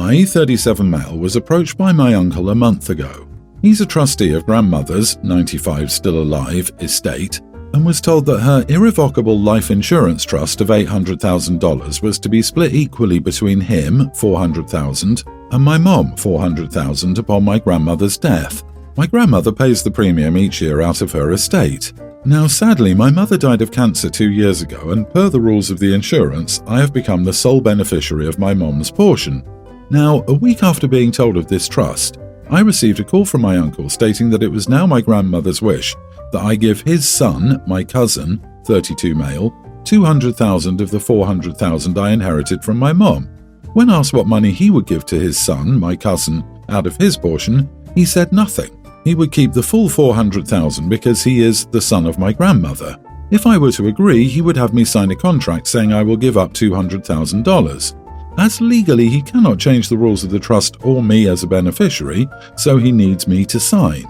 I, 37 male, was approached by my uncle a month ago. He's a trustee of grandmother's, 95 still alive, estate, and was told that her irrevocable life insurance trust of $800,000 was to be split equally between him, $400,000, and my mom, $400,000, upon my grandmother's death. My grandmother pays the premium each year out of her estate. Now, sadly, my mother died of cancer 2 years ago, and per the rules of the insurance, I have become the sole beneficiary of my mom's portion. Now, a week after being told of this trust, I received a call from my uncle stating that it was now my grandmother's wish that I give his son, my cousin, 32 male, $200,000 of the $400,000 I inherited from my mom. When asked what money he would give to his son, my cousin, out of his portion, he said nothing. He would keep the full $400,000 because he is the son of my grandmother. If I were to agree, he would have me sign a contract saying I will give up $200,000. As legally he cannot change the rules of the trust or me as a beneficiary, so he needs me to sign.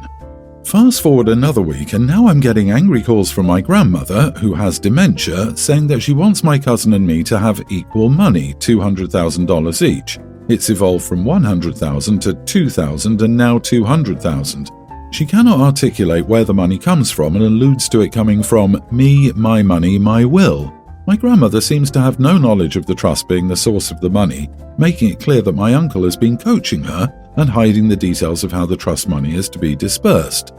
Fast forward another week, and now I'm getting angry calls from my grandmother, who has dementia, saying that she wants my cousin and me to have equal money, $200,000 each. It's evolved from $100,000 to $2,000 and now $200,000. She cannot articulate where the money comes from and alludes to it coming from me, my money, my will. My grandmother seems to have no knowledge of the trust being the source of the money, making it clear that my uncle has been coaching her and hiding the details of how the trust money is to be dispersed.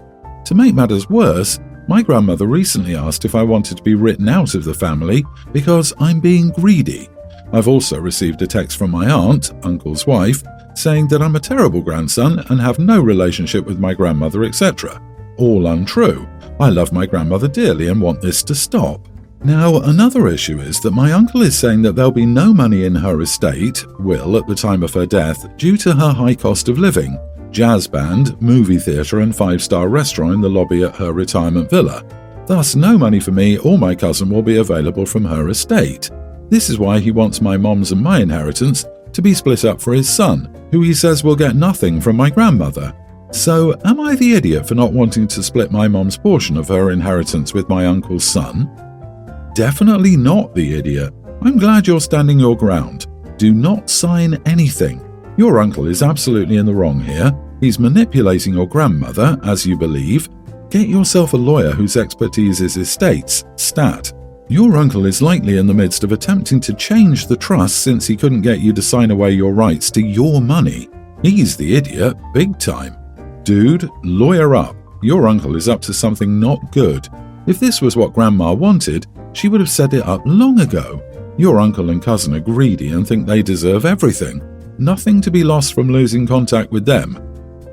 To make matters worse, my grandmother recently asked if I wanted to be written out of the family because I'm being greedy. I've also received a text from my aunt, uncle's wife, saying that I'm a terrible grandson and have no relationship with my grandmother, etc. All untrue. I love my grandmother dearly and want this to stop. Now, another issue is that my uncle is saying that there'll be no money in her estate, will, at the time of her death, due to her high cost of living, jazz band, movie theatre and 5-star restaurant in the lobby at her retirement villa. Thus, no money for me or my cousin will be available from her estate. This is why he wants my mom's and my inheritance to be split up for his son, who he says will get nothing from my grandmother. So, am I the idiot for not wanting to split my mom's portion of her inheritance with my uncle's son? Definitely not the idiot. I'm glad you're standing your ground. Do not sign anything. Your uncle is absolutely in the wrong here. He's manipulating your grandmother, as you believe. Get yourself a lawyer whose expertise is estates, stat. Your uncle is likely in the midst of attempting to change the trust since he couldn't get you to sign away your rights to your money. He's the idiot, big time. Dude, lawyer up. Your uncle is up to something not good. If this was what Grandma wanted, she would have set it up long ago. Your uncle and cousin are greedy and think they deserve everything. Nothing to be lost from losing contact with them.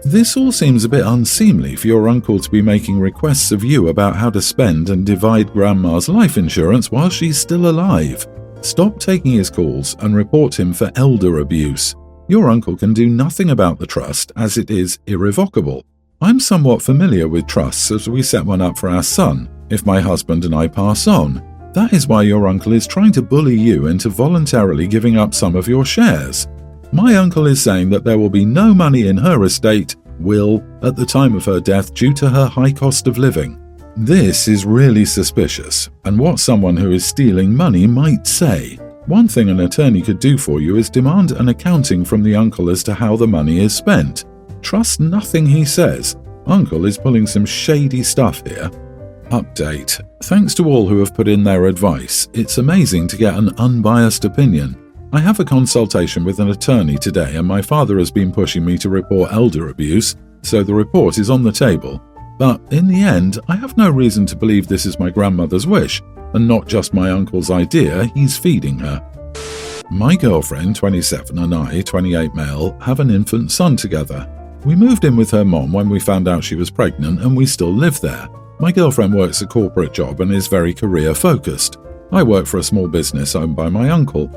This all seems a bit unseemly for your uncle to be making requests of you about how to spend and divide Grandma's life insurance while she's still alive. Stop taking his calls and report him for elder abuse. Your uncle can do nothing about the trust as it is irrevocable. I'm somewhat familiar with trusts as we set one up for our son if my husband and I pass on. That is why your uncle is trying to bully you into voluntarily giving up some of your shares. My uncle is saying that there will be no money in her estate, will, at the time of her death due to her high cost of living. This is really suspicious, and what someone who is stealing money might say. One thing an attorney could do for you is demand an accounting from the uncle as to how the money is spent. Trust nothing he says. Uncle is pulling some shady stuff here. Update. Thanks to all who have put in their advice. It's amazing to get an unbiased opinion. I have a consultation with an attorney today and my father has been pushing me to report elder abuse, so the report is on the table. But in the end, I have no reason to believe this is my grandmother's wish, and not just my uncle's idea he's feeding her. My girlfriend, 27, and I, 28 male, have an infant son together. We moved in with her mom when we found out she was pregnant and we still live there. My girlfriend works a corporate job and is very career-focused. I work for a small business owned by my uncle.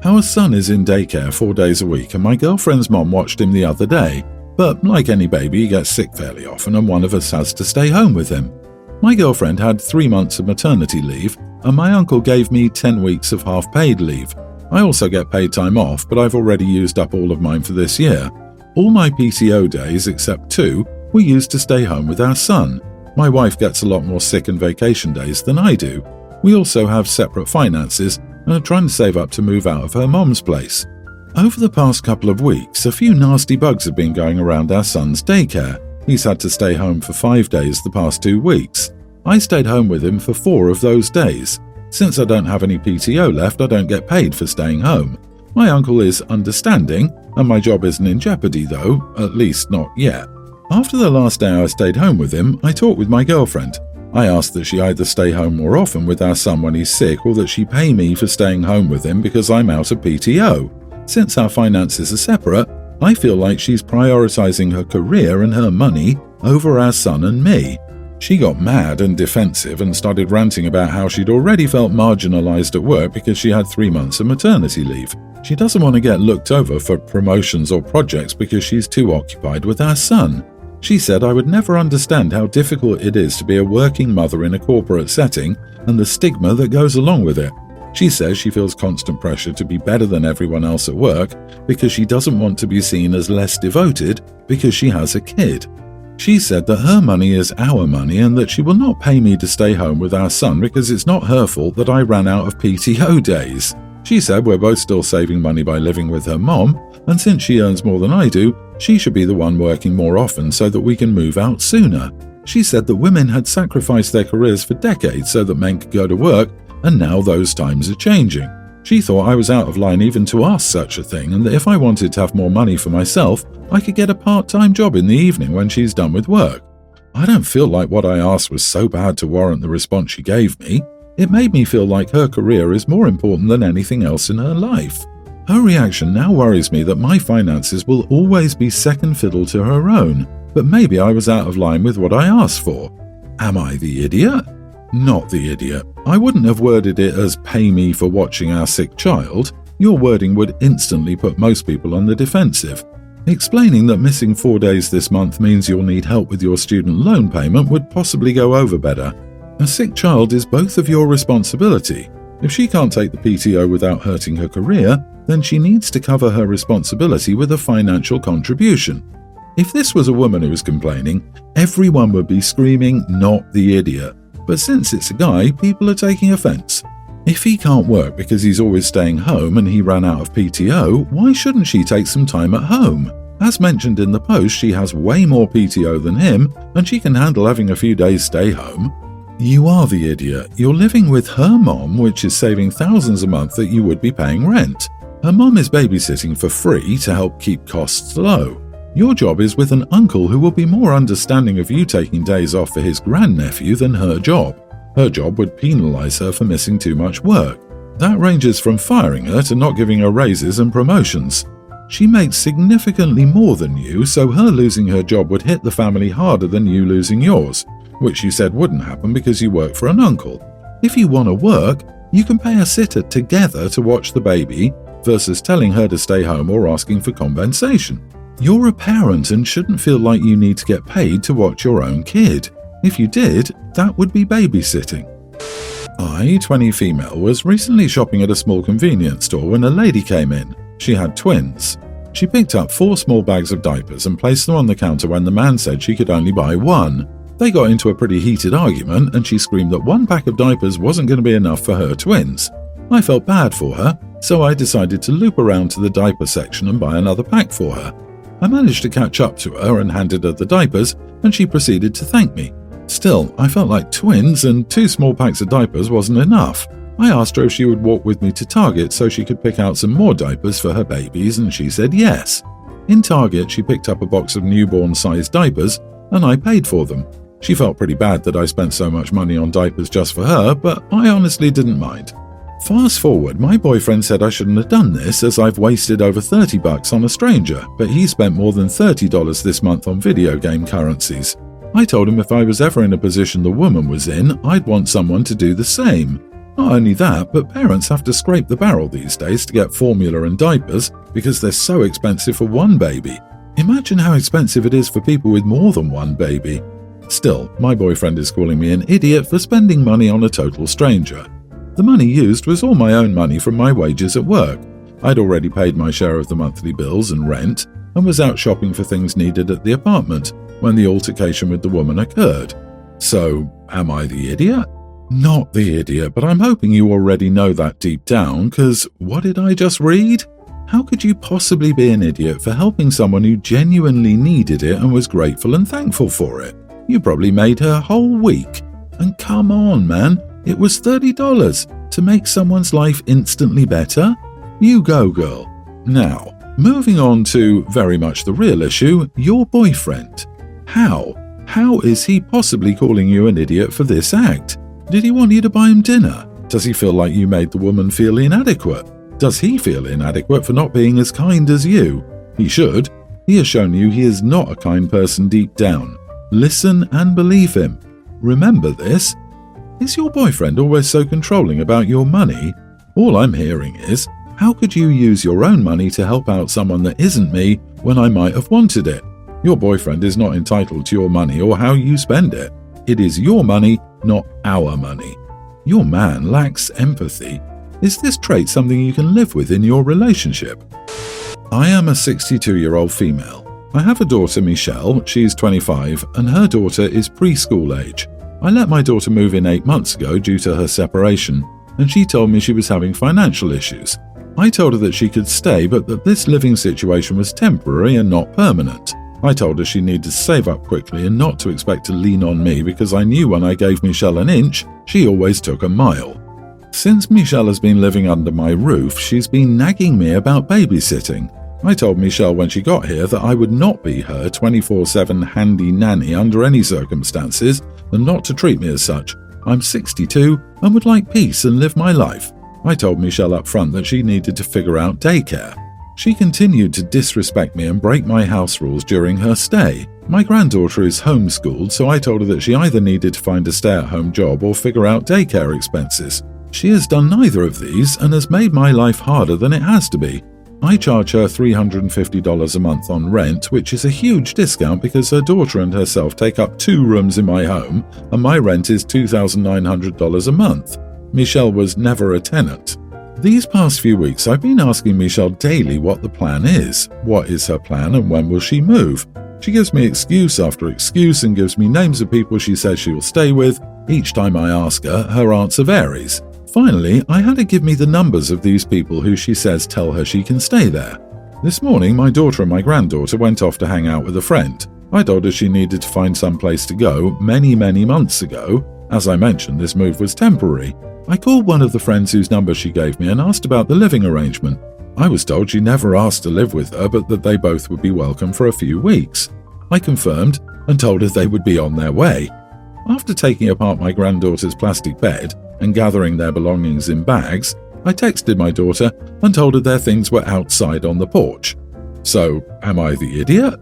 Our son is in daycare 4 days a week and my girlfriend's mom watched him the other day. But like any baby, he gets sick fairly often and one of us has to stay home with him. My girlfriend had 3 months of maternity leave and my uncle gave me 10 weeks of half-paid leave. I also get paid time off, but I've already used up all of mine for this year. All my PTO days, except 2, were used to stay home with our son. My wife gets a lot more sick and vacation days than I do. We also have separate finances and are trying to save up to move out of her mom's place. Over the past couple of weeks, a few nasty bugs have been going around our son's daycare. He's had to stay home for 5 days the past 2 weeks. I stayed home with him for 4 of those days. Since I don't have any PTO left, I don't get paid for staying home. My uncle is understanding, and my job isn't in jeopardy though, at least not yet. After the last day I stayed home with him, I talked with my girlfriend. I asked that she either stay home more often with our son when he's sick or that she pay me for staying home with him because I'm out of PTO. Since our finances are separate, I feel like she's prioritizing her career and her money over our son and me. She got mad and defensive and started ranting about how she'd already felt marginalized at work because she had 3 months of maternity leave. She doesn't want to get looked over for promotions or projects because she's too occupied with our son. She said I would never understand how difficult it is to be a working mother in a corporate setting and the stigma that goes along with it. She says she feels constant pressure to be better than everyone else at work because she doesn't want to be seen as less devoted because she has a kid. She said that her money is our money and that she will not pay me to stay home with our son because it's not her fault that I ran out of PTO days. She said we're both still saving money by living with her mom, and since she earns more than I do, she should be the one working more often so that we can move out sooner. She said that women had sacrificed their careers for decades so that men could go to work, and now those times are changing. She thought I was out of line even to ask such a thing, and that if I wanted to have more money for myself, I could get a part-time job in the evening when she's done with work. I don't feel like what I asked was so bad to warrant the response she gave me. It made me feel like her career is more important than anything else in her life. Her reaction now worries me that my finances will always be second fiddle to her own, but maybe I was out of line with what I asked for. Am I the idiot? Not the idiot. I wouldn't have worded it as pay me for watching our sick child. Your wording would instantly put most people on the defensive. Explaining that missing 4 days this month means you'll need help with your student loan payment would possibly go over better. A sick child is both of your responsibility. If she can't take the PTO without hurting her career, then she needs to cover her responsibility with a financial contribution. If this was a woman who was complaining, everyone would be screaming, "Not the idiot." But since it's a guy, people are taking offense. If he can't work because he's always staying home and he ran out of PTO, why shouldn't she take some time at home? As mentioned in the post, she has way more PTO than him, and she can handle having a few days stay home. You are the idiot. You're living with her mom, which is saving thousands a month that you would be paying rent. Her mom is babysitting for free to help keep costs low. Your job is with an uncle who will be more understanding of you taking days off for his grandnephew than her job. Her job would penalize her for missing too much work. That ranges from firing her to not giving her raises and promotions. She makes significantly more than you, so her losing her job would hit the family harder than you losing yours, which you said wouldn't happen because you work for an uncle. If you want to work, you can pay a sitter together to watch the baby versus telling her to stay home or asking for compensation. You're a parent and shouldn't feel like you need to get paid to watch your own kid. If you did, that would be babysitting. I, 20 female, was recently shopping at a small convenience store when a lady came in. She had twins. She picked up 4 small bags of diapers and placed them on the counter when the man said she could only buy 1. They got into a pretty heated argument and she screamed that 1 pack of diapers wasn't going to be enough for her twins. I felt bad for her, so I decided to loop around to the diaper section and buy another pack for her. I managed to catch up to her and handed her the diapers, and she proceeded to thank me. Still, I felt like twins and 2 small packs of diapers wasn't enough. I asked her if she would walk with me to Target so she could pick out some more diapers for her babies, and she said yes. In Target, she picked up a box of newborn-sized diapers, and I paid for them. She felt pretty bad that I spent so much money on diapers just for her, but I honestly didn't mind. Fast forward, my boyfriend said I shouldn't have done this as I've wasted over $30 on a stranger, but he spent more than $30 this month on video game currencies. I told him if I was ever in a position the woman was in, I'd want someone to do the same. Not only that, but parents have to scrape the barrel these days to get formula and diapers because they're so expensive for 1 baby. Imagine how expensive it is for people with more than 1 baby. Still, my boyfriend is calling me an idiot for spending money on a total stranger. The money used was all my own money from my wages at work. I'd already paid my share of the monthly bills and rent, and was out shopping for things needed at the apartment when the altercation with the woman occurred. So, am I the idiot? Not the idiot, but I'm hoping you already know that deep down, 'cause what did I just read? How could you possibly be an idiot for helping someone who genuinely needed it and was grateful and thankful for it? You probably made her whole week. And come on, man, it was $30 to make someone's life instantly better? You go, girl. Now, moving on to very much the real issue, your boyfriend. How? How is he possibly calling you an idiot for this act? Did he want you to buy him dinner? Does he feel like you made the woman feel inadequate? Does he feel inadequate for not being as kind as you? He should. He has shown you he is not a kind person deep down. Listen and believe him. Remember this. Is your boyfriend always so controlling about your money? All I'm hearing is, how could you use your own money to help out someone that isn't me when I might have wanted it? Your boyfriend is not entitled to your money or how you spend it. It is your money, not our money. Your man lacks empathy. Is this trait something you can live with in your relationship? I am a 62-year-old female. I have a daughter, Michelle. She's 25, and her daughter is preschool age. I let my daughter move in 8 months ago due to her separation, and she told me she was having financial issues. I told her that she could stay, but that this living situation was temporary and not permanent. I told her she needed to save up quickly and not to expect to lean on me because I knew when I gave Michelle an inch, she always took a mile. Since Michelle has been living under my roof, she's been nagging me about babysitting. I told Michelle when she got here that I would not be her 24/7 handy nanny under any circumstances and not to treat me as such. I'm 62 and would like peace and live my life. I told Michelle up front that she needed to figure out daycare. She continued to disrespect me and break my house rules during her stay. My granddaughter is homeschooled, so I told her that she either needed to find a stay-at-home job or figure out daycare expenses. She has done neither of these and has made my life harder than it has to be. I charge her $350 a month on rent, which is a huge discount because her daughter and herself take up 2 rooms in my home, and my rent is $2,900 a month. Michelle was never a tenant. These past few weeks, I've been asking Michelle daily what the plan is. What is her plan and when will she move? She gives me excuse after excuse and gives me names of people she says she will stay with. Each time I ask her, her answer varies. Finally, I had her give me the numbers of these people who she says tell her she can stay there. This morning, my daughter and my granddaughter went off to hang out with a friend. I told her she needed to find some place to go many months ago. As I mentioned, this move was temporary. I called one of the friends whose number she gave me and asked about the living arrangement. I was told she never asked to live with her, but that they both would be welcome for a few weeks. I confirmed and told her they would be on their way. After taking apart my granddaughter's plastic bed and gathering their belongings in bags, I texted my daughter and told her their things were outside on the porch. So, am I the idiot?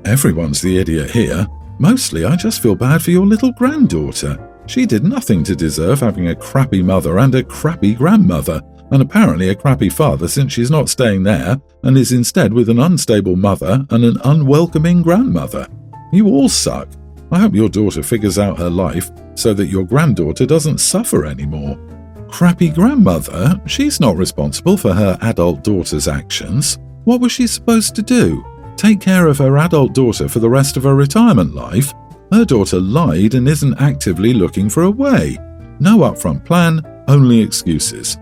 Everyone's the idiot here. Mostly, I just feel bad for your little granddaughter. She did nothing to deserve having a crappy mother and a crappy grandmother, and apparently a crappy father since she's not staying there and is instead with an unstable mother and an unwelcoming grandmother. You all suck. I hope your daughter figures out her life so that your granddaughter doesn't suffer anymore. Crappy grandmother? She's not responsible for her adult daughter's actions. What was she supposed to do? Take care of her adult daughter for the rest of her retirement life? Her daughter lied and isn't actively looking for a way. No upfront plan, only excuses.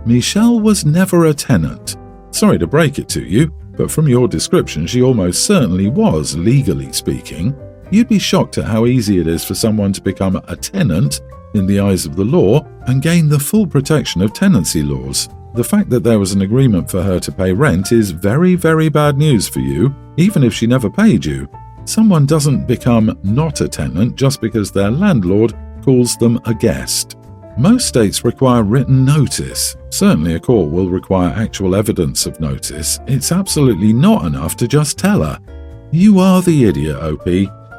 Michelle was never a tenant. Sorry to break it to you, but from your description she almost certainly was, legally speaking. You'd be shocked at how easy it is for someone to become a tenant in the eyes of the law and gain the full protection of tenancy laws. The fact that there was an agreement for her to pay rent is very, very bad news for you, even if she never paid you. Someone doesn't become not a tenant just because their landlord calls them a guest. Most states require written notice. Certainly a court will require actual evidence of notice. It's absolutely not enough to just tell her. You are the idiot, OP.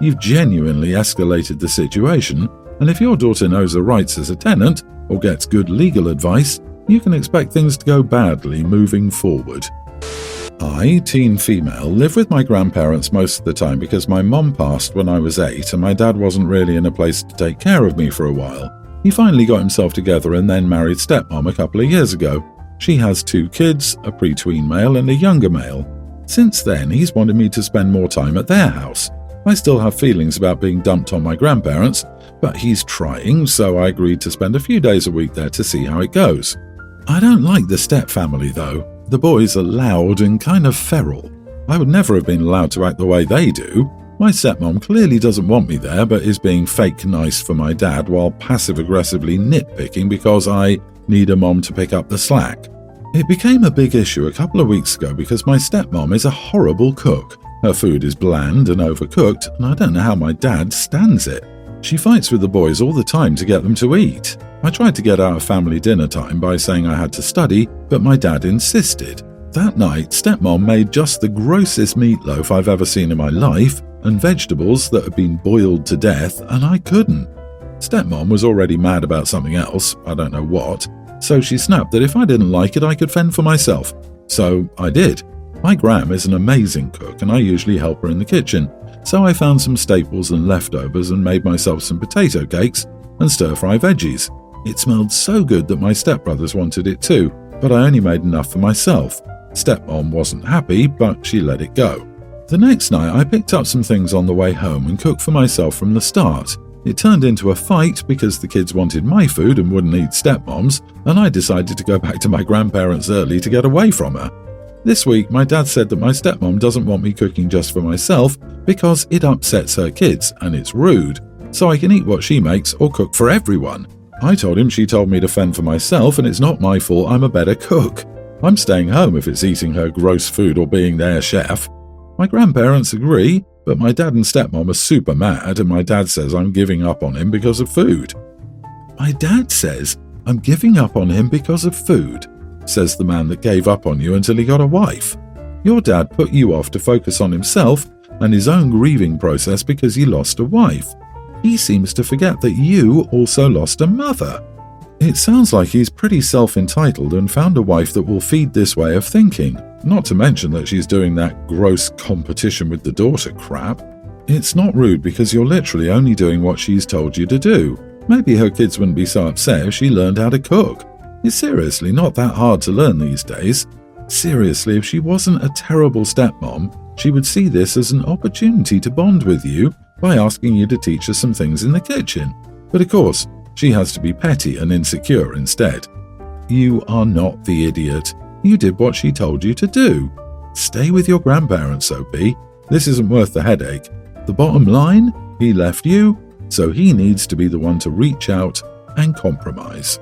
You've genuinely escalated the situation, and if your daughter knows her rights as a tenant or gets good legal advice, you can expect things to go badly moving forward. I, teen female, live with my grandparents most of the time because my mom passed when I was 8 and my dad wasn't really in a place to take care of me for a while. He finally got himself together and then married stepmom a couple of years ago. She has 2 kids, a pre-tween male and a younger male. Since then, he's wanted me to spend more time at their house. I still have feelings about being dumped on my grandparents, but he's trying, so I agreed to spend a few days a week there to see how it goes. I don't like the step family though. The boys are loud and kind of feral. I would never have been allowed to act the way they do. My stepmom clearly doesn't want me there, but is being fake nice for my dad while passive-aggressively nitpicking because I need a mom to pick up the slack. It became a big issue a couple of weeks ago because my stepmom is a horrible cook. Her food is bland and overcooked, and I don't know how my dad stands it. She fights with the boys all the time to get them to eat. I tried to get out of family dinner time by saying I had to study, but my dad insisted. That night, stepmom made just the grossest meatloaf I've ever seen in my life, and vegetables that had been boiled to death, and I couldn't. Stepmom was already mad about something else, I don't know what, so she snapped that if I didn't like it, I could fend for myself. So I did. My Gram is an amazing cook, and I usually help her in the kitchen, so I found some staples and leftovers and made myself some potato cakes and stir-fry veggies. It smelled so good that my stepbrothers wanted it too, but I only made enough for myself. Stepmom wasn't happy, but she let it go. The next night, I picked up some things on the way home and cooked for myself from the start. It turned into a fight because the kids wanted my food and wouldn't eat stepmom's, and I decided to go back to my grandparents early to get away from her. This week, my dad said that my stepmom doesn't want me cooking just for myself because it upsets her kids and it's rude, so I can eat what she makes or cook for everyone. I told him she told me to fend for myself and it's not my fault I'm a better cook. I'm staying home if it's eating her gross food or being their chef. My grandparents agree, but my dad and stepmom are super mad and my dad says I'm giving up on him because of food. My dad says I'm giving up on him because of food, says the man that gave up on you until he got a wife. Your dad put you off to focus on himself and his own grieving process because he lost a wife. He seems to forget that you also lost a mother. It sounds like he's pretty self-entitled and found a wife that will feed this way of thinking, not to mention that she's doing that gross competition with the daughter crap. It's not rude because you're literally only doing what she's told you to do. Maybe her kids wouldn't be so upset if she learned how to cook. It's seriously not that hard to learn these days. Seriously, if she wasn't a terrible stepmom, she would see this as an opportunity to bond with you by asking you to teach her some things in the kitchen. But of course, she has to be petty and insecure instead. You are not the idiot. You did what she told you to do. Stay with your grandparents, OP. This isn't worth the headache. The bottom line, he left you, so he needs to be the one to reach out and compromise.